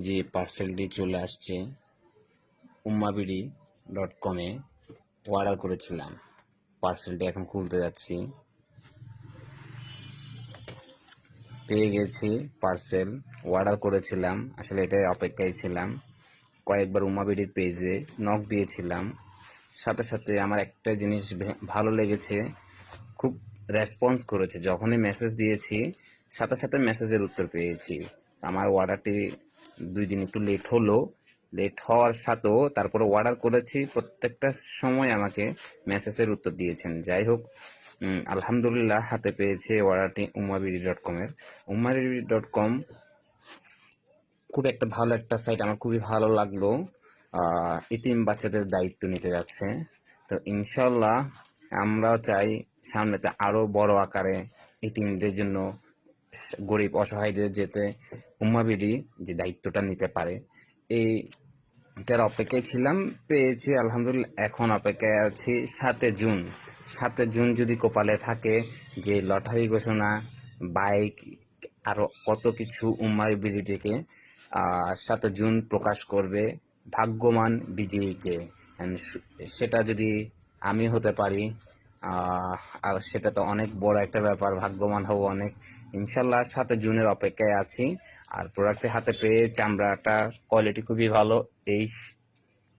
যে পার্সেলটি চলে আসছে ummabiడి.com-এ অর্ডার করেছিলাম। পার্সেলটি এখন খুলতে যাচ্ছি। পেয়ে গেছি পার্সেল। অর্ডার করেছিলাম, আসলে এটাই অপেক্ষায় ছিলাম। কয়েকবার উম্মাবিডির পেজে নক দিয়েছিলাম। সাথে সাথে আমার একটা জিনিস ভালো লেগেছে, খুব রেসপন্স করেছে। যখনই মেসেজ দিয়েছি সাথে সাথে মেসেজের উত্তর পেয়েছি। আমার অর্ডারটি 2 দিন একটু লেট হলো, লেট হওয়ার সাথেও তারপরে অর্ডার করেছি, প্রত্যেকটা সময় আমাকে মেসেজের উত্তর দিয়েছেন। যাই হোক, আলহামদুলিল্লাহ হাতে পেয়েছে অর্ডারটি ummabiడి.com-এর। ummabiడి.com খুব একটা ভালো একটা সাইট, আমার খুবই ভালো লাগলো। ইতিম বাচ্চাদের দায়িত্ব নিতে যাচ্ছে, তো ইনশাল্লাহ আমরাও চাই সামনেতে আরো বড় আকারে ইতিমদের জন্য, গরিব অসহায়দের যেতে উম্মাবিডি যে দায়িত্বটা নিতে পারে, এইটার অপেক্ষায় ছিলাম। পেয়েছি আলহামদুলিল্লাহ। এখন অপেক্ষায় আছি 7 জুন। 7 জুন যদি কপালে থাকে, যে লটারি ঘোষণা, বাইক, আরো কত কিছু উম্মাবিডি থেকে 7 জুন প্রকাশ করবে ভাগ্যবান বিজয়ীকে। And সেটা যদি আমি হতে পারি, আর সেটা তো অনেক বড় একটা ব্যাপার, ভাগ্যবান হব অনেক। ইনশাল্লাহ 7 জুনের অপেক্ষায় আছি। আর প্রোডাক্টে হাতে পেয়ে চামড়াটার কোয়ালিটি খুবই ভালো। এই